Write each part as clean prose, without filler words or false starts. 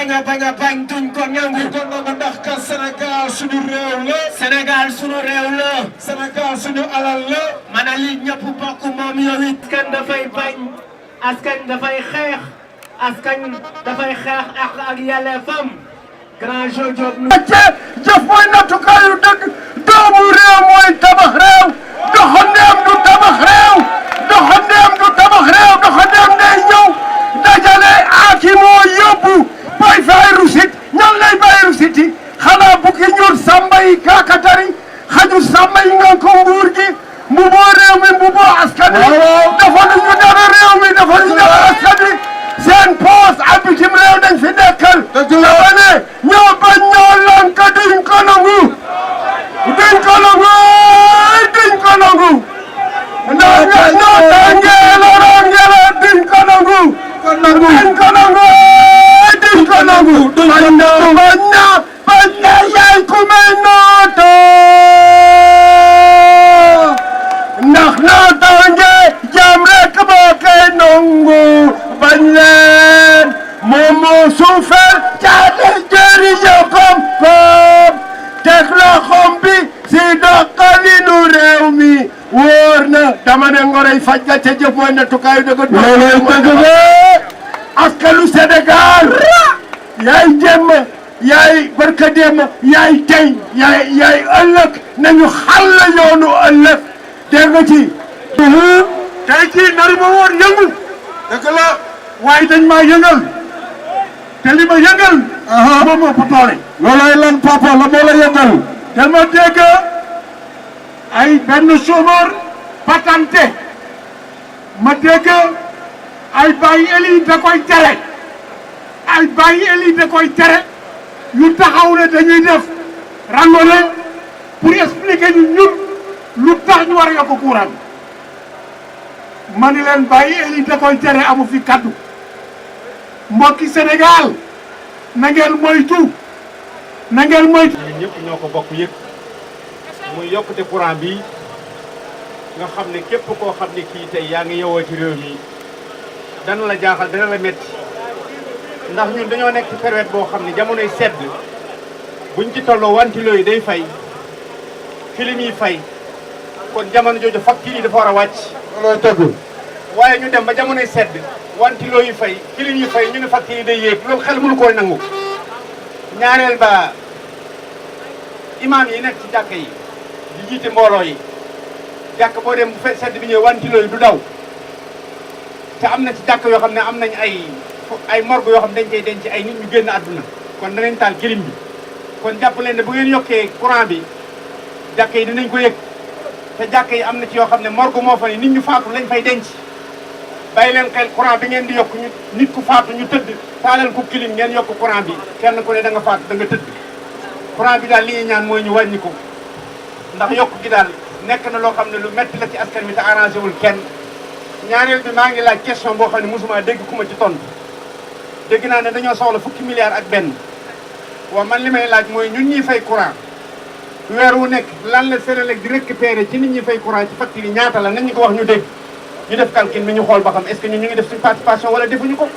bañ duñ ko nangu ndax ka Sénégal suñu réew la. Sénégal suñu réew la. Sénégal suñu alal la. mana li ñëpp bokk moom yow it. askan dafay bañ. askan dafay xeex. askan dafay xeex ak yelleefam. grand Jojo. jëf mooy nattukaayu dëgg. doomu réew mooy tabax réew. doxandeem du tabax réew. doxandeem du tabax réew. doxandeem day ñëw. dajale aaki moo yóbbu. bay fay rusit ñan lay bay rusit yi. xanaa bukki ñuul samba yi kaakatari. xaju samba yi nga ko nguur gi. mbuboo réew mi mbuboo askan wi. dafa ñu dara réew mi dafa ñu dara askan wi. seen poos ak bitim réew dañ fi nekkal. dafa ne ñoo bañ ñoo lank duñ ko nangu. duñ ko nangu duñ ko nangu. ndax ñoo tàngee loraange la duñ ko nangu. duñ ko nangu duñ ko nangu. bañ na yaay ku may nooto. ndax nootaange jaam rek moo koy nangu. bañ leen moom moo suufeel caale jëri yëppam koom teg loxoom bi si doxalinu réew mi wóor na dama ne ngoroy faj ga ca jëf mooy nattukaayu dëgg loolooy dëgg askanu Sénégal yaay démb yaay barka démb yaay tey yaay ëllëg nañu xàll yoonu ëllëg dégg nga ci tey ci nari ma woon yëngu dëgg la waaye dañ maa yëngal te li ma yëngal moom moo ëpp doole loolay lan papa la moo la yëngal dama dégg ay benn chômeur patenté ma dégg ay bàyyi eli da koy tere ay bàyyi eli da koy tere yu taxaw ne dañuy def randonnée pour expliquer ñu ñun lu tax ñu war a yokk courant ma ni leen bàyyi eli da koy tere amu fi kaddu mbokki Sénégal na ngeen moytu na ngeen moytu. ñun ñëpp ñoo ko bokk yëpp muy yokkute courant bi nga xam ne képp koo xam ne kii tey yaa ngi yowoo ci réew mi dana la jaaxal dana la metti ndax ñun dañoo nekk ci période boo xam ne jamonoy sedd buñ ci tolloo wantilo yi day fay clim yi fay kon jamono jooju facture yi dafa war a wàcc. looloo tëgg. waaye ñu dem ba jamonoy sedd wantilo yi fay clim yi fay ñu ne facture yi day yéeg loolu xel mënu koo nangu. ñaareel ba imaam yi nekk ci jàkka yi di jiite mbooloo yi jàkk boo dem bu fekk sedd bi ñëw wantilo yi du daw te am na ci jàkk yoo xam ne am nañ ay morgue yoo xam ne dañ koy denc ay nit ñu génn àdduna kon danañ taal clim bi kon jàpp leen ne bu ngeen yokkee courant bi jàkk yi dinañ ko yëg te jàkk yi am na ci yoo xam ne morgue moo fa ne nit ñu faatu lañ fay denc bàyyi leen xel courant bi ngeen di yokk ñu nit ku faatu ñu tëdd taalal ko clim ngeen yokk courant bi kenn ku ne da nga faatu da nga tëdd courant bi daal li ñuy ñaan mooy ñu wàññi ko ndax yokk gi daal nekk na loo xam ne lu metti la ci askan wi te arrangé wul kenn ñaareel bi maa ngi laaj question boo xam ne mosuma dégg ku ma ci tontu dégg naa ne dañoo soxla fukki milliards ak benn waaw man li may laaj mooy ñun ñuy fay courant weer wu nekk lan la Senelec di récupérer ci nit ñi fay courant ci facture yi ñaata la nañ ñu ko wax ñu dégg ñu def calcul mi ñu xool ba xam est-ce que ñun ñu ngi def suñu participation wala defuñu ko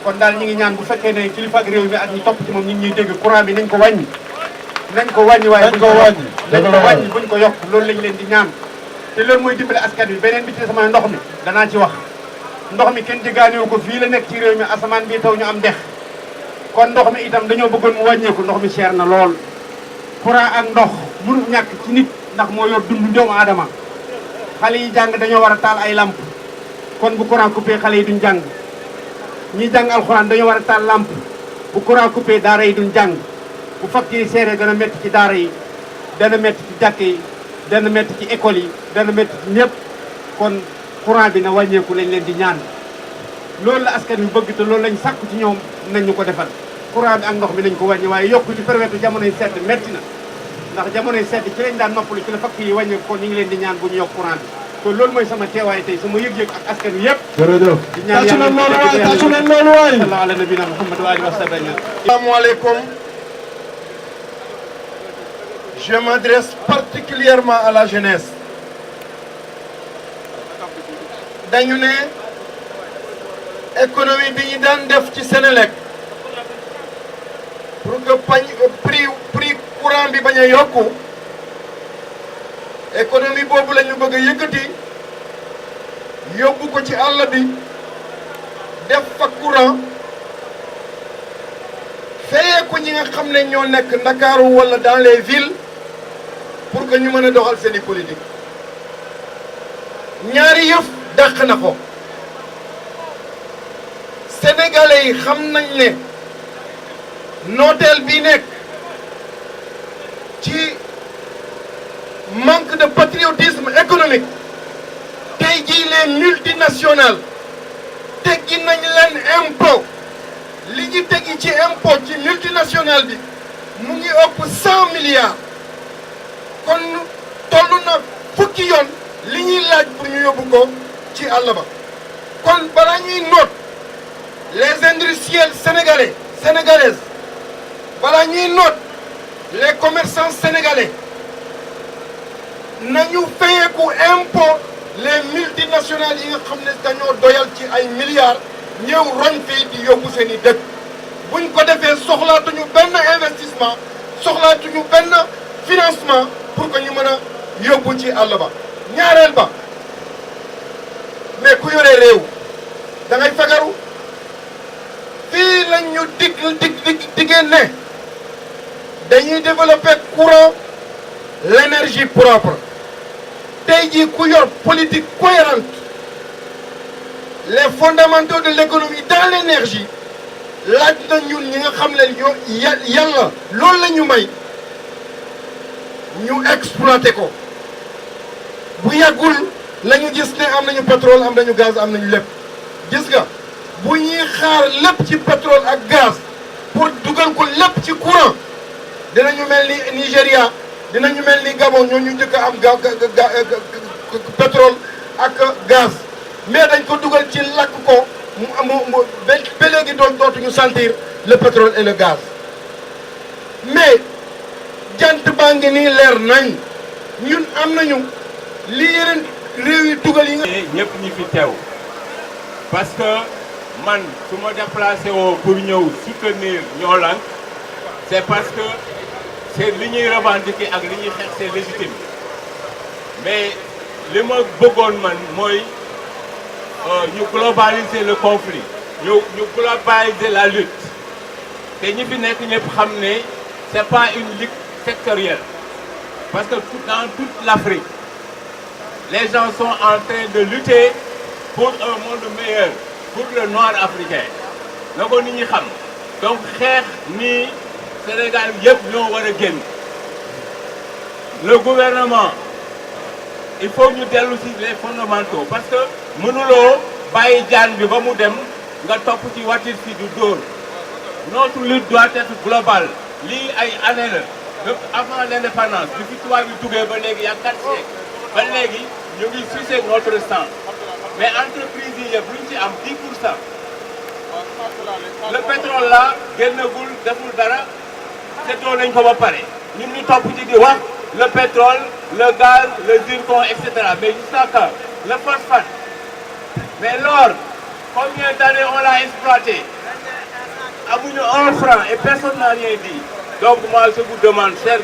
kon daal ñu ngi ñaan bu fekkee ne kilifa ak réew mi ak ñi topp ci moom ñu ngi ñuy dégg courant bi nañ ko wàññi waaye buñ ko wàññi buñ ko yokk loolu lañ leen di ñaan te loolu mooy dimbale askan wi beneen bi ci sama ndox mi danaa ci wax ndox mi kenn jéggaaniwu ko fii la nekk ci réew mi asamaan bii taw ñu am dex kon ndox mi itam dañoo bëggoon mu wàññeeku ndox mi cher na lool courant ak ndox mënu ñàkk ci nit ndax moo yor dundu doomu aadama xale yi jàng dañoo war a taal ay lamp kon bu courant coupé xale yi duñ jàng ñi jàng alxuraan dañoo war a taal lamp bu courant coupé daara yi duñ jàng bu facture yi seeree dana métti ci daara yi dana métti ci jàkk yi dana métti ci école yi dana métti ci ñëpp kon courant bi na wàññeeku lañ leen di ñaan loolu la askan wi bëgg te loolu lañ sàkku ci ñoom nañ ñu ko defal courant bi ak ndox mi nañ ko wàññi waaye yokku ci période jamonoy sedd métti na ndax jamonoy sedd ci lañ daan noppalu ci la facture yi wàññeeku kon ñu ngi leen di ñaan bu ñu yokk courant bi kon loolu mooy sama teewaay tey sama yëg-yëg ak askan wi yëpp jërëjëf di ñaan yàlla tàccu leen loolu waay sallallahu ala nabina Muhammad wa alihi wa sahbihi asalaamaaleykum. Je m'adresse particulièrement à la jeunesse. dañu ne économie bi ñu daan def ci Senelec que prix courant bi bañ a yokku économie boobu la ñu bëgg a yëkkati yóbbu ko ci àll bi def fa courant fayee ko ñi nga xam ne ñoo nekk Ndakaaru wala dans les villes pour que ñu mën a doxal seeni politique ñaari yëf dàq na ko sénégalais yi xam nañ ne nooteel bi nekk ci manque de patriotisme économique tey jii les multinationales teggi nañ leen impôt li ñu teggi ci impôt ci multinationale bi mu ngi ëpp 100 milliards kon toll na fukki yoon li ñuy laaj pour ñu yóbbu ko ci àll ba kon balaa ñuy noot les industriels sénégalaises balaa ñuy noot les commerçants sénégalais nañu fayeeku impôt les multinationales yi nga xam ne dañoo doyal ci ay milliards ñëw roñ fii di yóbbu seen i dëkk buñ ko defee soxlaatuñu benn investissement soxlaatuñu benn financement pour que ñu mën a yóbbu ci àll ba ñaareel ba mais ku yore réew da ngay fagaru fii lañ ñu diggee ne dañuy développer courant l'énergie propre tey jii ku yor politique cohérente les fondamentaux de l'économie dans l'énergie laaj na ñun ñi nga xam ne ñoo yàlla loolu la ñu may ñu exploité ko bu yàggul la ñu gis ne am nañu pétrole am nañu gaz am nañu lépp gis nga bu ñuy xaar lépp ci pétrole ak gaz pour dugal ko lépp ci courant dinañu mel ni Nigéria dinañu mel ni Gabon ñoo ñu njëkk a am pétrole ak gaz mais dañ ko dugal ci lakk ko mu ba léegi dootuñu sentir le pétrole et le gaz mais jant baa ngi nii leer nañ ñun am nañu li yeneen réew yi dugal yi nga. ñëpp ñi fi teew parce que man su ma déplacé woo pour ñëw soutenir Ñoo Lank c'est parce que c'est li ñuy revendiquer ak li ñuy xeex c'est légitime mais li ma bëggoon man mooy ñu globaliser le conflit ñu globaliser la lutte te ñi fi nekk ñëpp xam ne c'est pas une lutte sectorielle parce que dans toute l'Afrique les gens sont en train de lutter pour un monde meilleur pour le noir africain na ko nit ñi xam donc xeex nii Sénégal yëpp ñoo war a génn le gouvernement il faut ñu dellu ci les fondamentaux parce que mënuloo bàyyi jaan bi ba mu dem nga topp ci watit fi du dóor notre lutte doit être globale lii ay année la depuis avant l'indépendance bi fi tubaab bi duggee ba léegi y a 4 siècles ba léegi ñu ngi sucer notre sang mais entreprise yi yëpp lu ñu ci am 10%. le pétrole là génnagul deful dara seetoo nañ ko ba pare ñun ñu topp ci di wax le pétrole le gaz le zircon etc. mais jusqu'à quand le phosphate mais l'or combien d'années on l'a exploité amuñu 1 franc et personne n'a rien dit donc moi je vous demande chers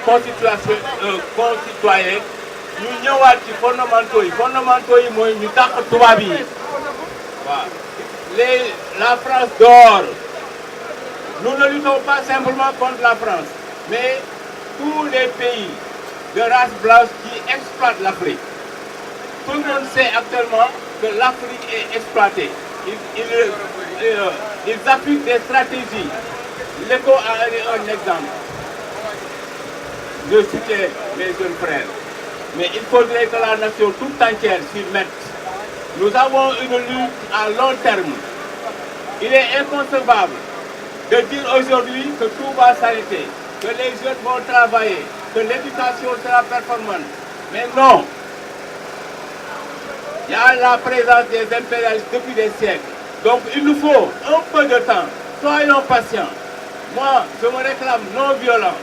concitoyens ñu ñëwaat ci fondamentaux yi mooy ñu dàq tubaab yi waaw la France dort nous ne luttons pas simplement contre la France mais tous les pays de race blanche qui exploitent l'Afrique tout le monde sait actuellement que l'Afrique est exploitée ils appliquent des stratégies l'ECO a un exemple je soutiens mes jeunes frères mais il faudrait que la nation toute entière s'y mette. Nous avons une lutte à long terme. Il est inconcevable de dire aujourd'hui que tout va s'arrêter, que les jeunes vont travailler, que l'éducation sera performante. Mais non. Il y a la présence des impérialistes depuis des siècles. Donc il nous faut un peu de temps. Soyons patients. Moi, je me réclame non violent.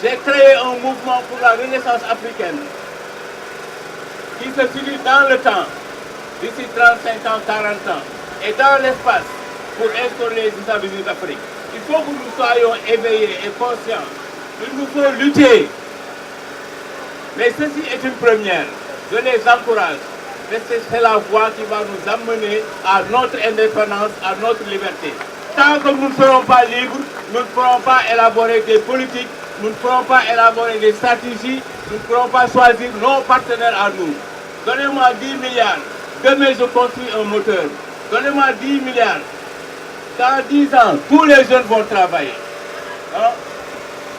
J'ai créé un mouvement pour la renaissance africaine qui se situe dans le temps, d'ici 35 ans, 40 ans, et dans l'espace pour instaurer les États-Unis d'Afrique. Il faut que nous soyons éveillés et conscients. Il nous faut lutter. Mais ceci est une première. Je les encourage. Mais c'est la voie qui va nous amener à notre indépendance, à notre liberté. Tant que nous ne serons pas libres, nous ne pourrons pas élaborer des politiques, nous ne pourrons pas élaborer des stratégies, nous ne pourrons pas choisir nos partenaires à nous. Donnez-moi 10 milliards. Demain, je construis un moteur. Donnez-moi 10 milliards. Dans 10 ans, tous les jeunes vont travailler. Hein?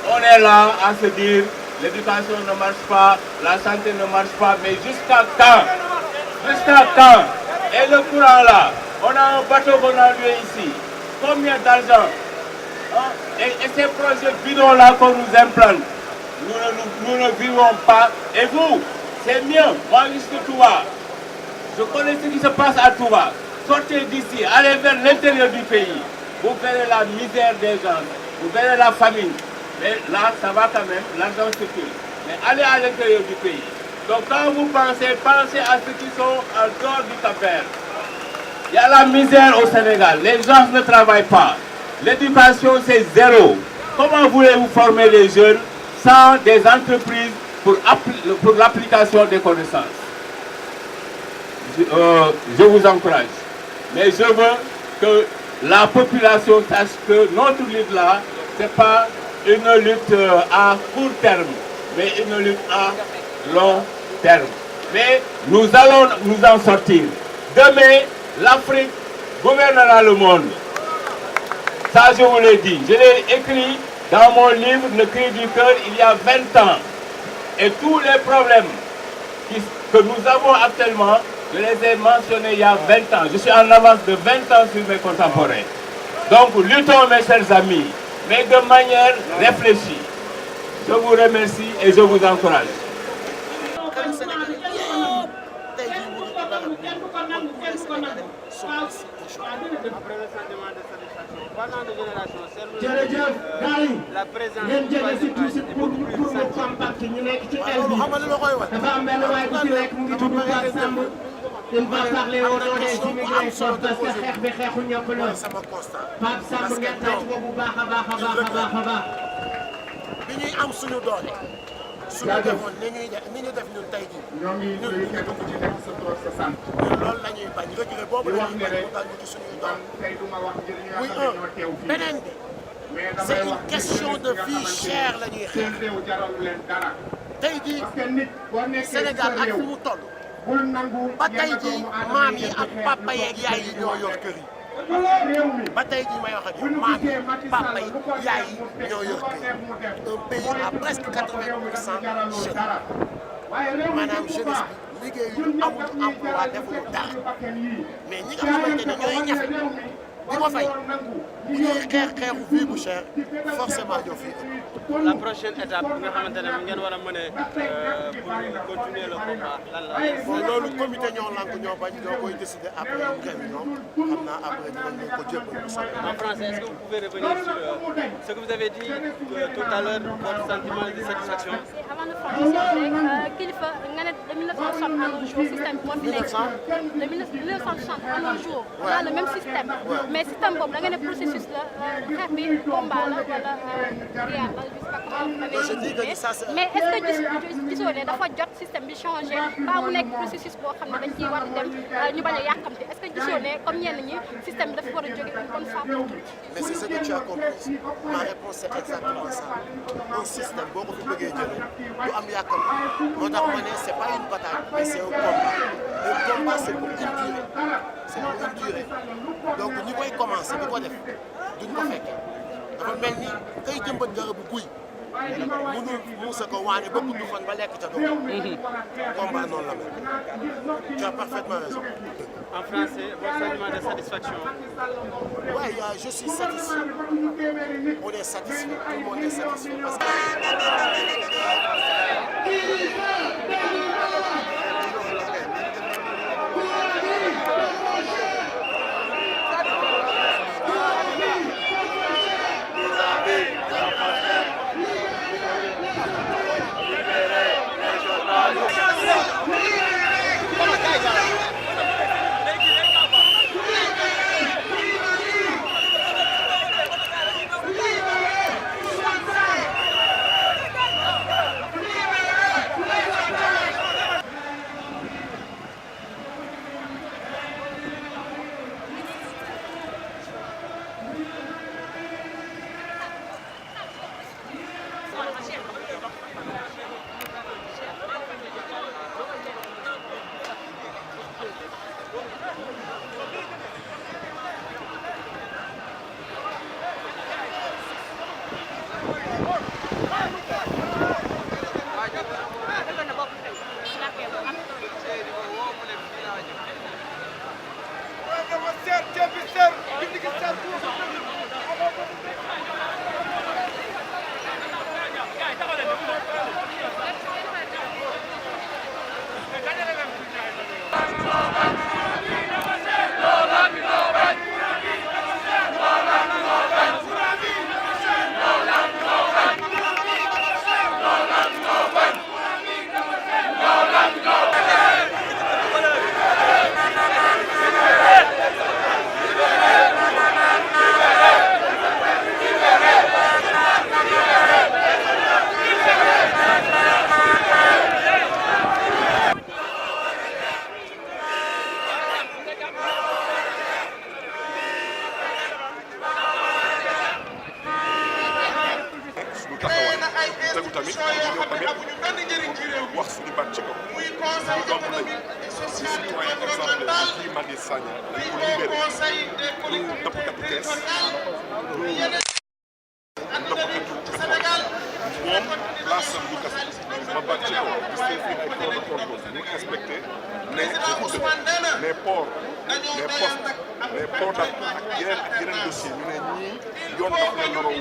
On est là à se dire, l'éducation ne marche pas, la santé ne marche pas, mais jusqu'à quand? Jusqu'à quand? Et le courant là, on a un bateau qu'on a loué ici. Combien d'argent? Hein? Et ces projets bidons là qu'on nous implante, nous ne vivons pas. Et vous, c'est mieux. Moi, je suis Touba. Je connais ce qui se passe à Touba. Sortez d'ici, allez vers l'intérieur du pays. Vous verrez la misère des gens, vous verrez la famine. Mais là, ça va quand même, l'argent circule. Mais allez à l'intérieur du pays. Donc quand vous pensez, pensez à ceux qui sont en dehors du Cap-Vert. Il y a la misère au Sénégal, les gens ne travaillent pas. L'éducation, c'est zéro. Comment voulez-vous former les jeunes sans des entreprises pour l'application des connaissances? Je vous encourage. Mais je veux que la population sache que notre lutte là, ce n'est pas une lutte à court terme, mais une lutte à long terme. Mais nous allons nous en sortir. Demain, l'Afrique gouvernera le monde. Ça, je vous l'ai dit. Je l'ai écrit dans mon livre Le cri du cœur il y a 20 ans. Et tous les problèmes que nous avons actuellement, je les ai mentionnés il y a 20 ans. Je suis en avance de 20 ans sur mes contemporains. Donc, luttons, mes chers amis, mais de manière réfléchie. Je vous remercie et je vous encourage. jërëjëf gars yi ngeen jege si tuuti pour mu compact ñu nekk ci aile bi dafa am benn waay bu ci nekk mu ngi tudd Pape Samb il va parler au nom des immigrés parce que xeex bi xeexu ñëpp la Pape Samb ngeen tàcc ko bu baax a baax a baax a baax a baax. bi ñuy am suñu doole. suñu defoon ni ñu def ñun tey jii. ñoo ngi nuyu kenn ku ci nekk sa tur sa sant. loolu la ñuy bañ reculer boobu la ñuy bañ mu dal ñu ci suñuy doom. muy un beneen bi. c'est une question de vie chère la ñuy xeex. tey jii Sénégal ak fu mu toll. ba tey jii maam yi ak papa yeeg yaay yi ñoo yor kër yi. ba tey jii may wax ak yow maam yi papa yi yaay yi ñoo yor kër yi. un pays à presque 80% jeunes. maanaam jeunesse bi liggéeyu amul emploi defuñu dara mais ñi nga xamante ne ñooy ñafe di ko fay bu ñuy xeexu vie bu cher forcément ñoo fi la prochaine étape bi nga xamante ne ngeen war a mener pour continuer le combat lan la. bon loolu comité ñoo lank ñoo bañ ñoo koy décider après une réunion xam naa après dinañ leen ko jébbal bu soobee. En français, est-ce que vous pouvez revenir sur ce que vous avez dit tout à l'heure, votre sentiment de satisfaction? Avant de franchir kilifa nga ne de 1960 à nos jours système bi moo fi nekk de 1960 à nos jours on a le même système mais système boobu da nga ne processus la xeex bi combat la wala guerre la je sais pas comment vous m'avez dit mais est-ce que gisoo ne dafa jot système bi changé ba mu nekk processus boo xam ne dañ ciy war di dem ñu bañ a yàkkamte est-ce que gisoo ne comme ñenn ñi système bi dafa war a jóge une bonne fois pour toutes. Mais c'est ce que tu as compris. Ma réponse c'est exactement ça. Un système boo ko fi bëggee jëlee du am yàkkam moo tax ma ne c'est pas une bataille mais c'est un combat. Le combat c'est pour une durée. C'est pour une durée. Donc ñi koy commencer di ko def duñ ko fekkee dafa mel ni kay jëmbat garabu guy mënul muusa ko waane ba gudd fan ba lekk ca doom. Combat noonu la mel. Tu as parfaitement raison. En français, votre sentiment de satisfaction? Ouais, je suis satisfait. On est satisfait. Tout le monde est satisfait parce que. tegu tamit ñoo tamit wax suñu baat ci kaw ñu doon nañu ci citoyen exemplaire kii Madi Sagna dañ ko libéré du dëppkatu kees du dëppkatu pétrole moom place am du kaso ma baat ci kaw gis nañ fi ay corps de contrôle ñu inspecté les ports les postes les Prodac ak yeneen dossiers ñu ne ñii yoon daf leen nar a woo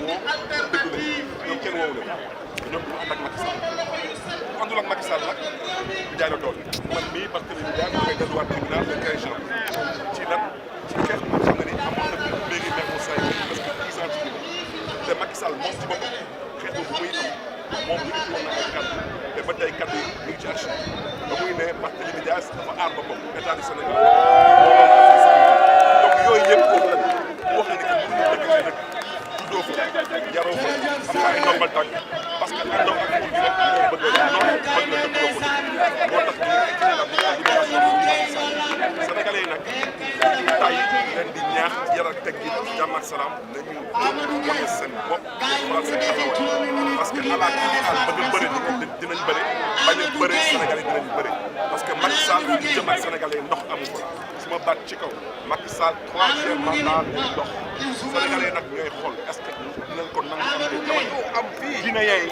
dëgg la ñoom kenn woowu leen ñoom ñu ànd ak Macky Sall ku àndul ak Macky Sall nag du jaay la dool man mii Barthélémy Dias damay delluwaat tribunal le 15 janvier ci lan ci xeex boo xam ne ni amoon na léegi maire Moussa yi parce que 10 ans ci biir te Macky Sall moom ci boppam xeex boobu muy am moom ñu ngi woon na ay kaddu te ba tey kaddu yi ñu ngi ci archive ba muy ne Barthélémy Dias dafa aar boppam état du Sénégal donc yooyu yëpp foofu la bu wax ne que mënuñu dëkk ci dëkk juddoo fa yaroo fa am ay ndombal tànk parce que àndoo ak nguur gi rek ñoo bëgg a noonu bëgg na dëkkaloo ko moo tax ñu ci la Sénégalais yi nag tay leen di ñaax yar ak teg gi jàmm ak salaam nañu wane seen bopp xoolal seen taxawaay parce que ala kii di àll bëgg a bëri dinañ bëri bañ a bëri Sénégalais dinañ bëri parce que Macky Sall jëm ak Sénégalais ndox amu ko suma baat ci kaw Macky Sall troisième mandat lay dox Sénégalais nag ñooy xool est-ce que dinañ ko nangu am fii Guinéen yi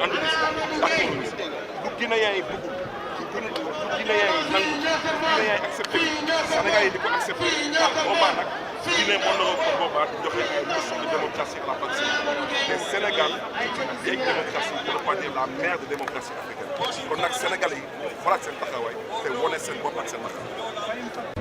andu bis ndax du Guinéen yi bëggul du Guinéen yi nangu Guinéen yi accepté Sénégalais yi di ko accepté boobaa nag Guinée mën na ko boobaa joxe ay leçons de démocratie à la place mais Sénégal vieille démocratie pour ne pas dire la mère de démocratie africaine kon nag Sénégalais yi xoolaat seen taxawaay te wane seen bopp ak seen taxawaay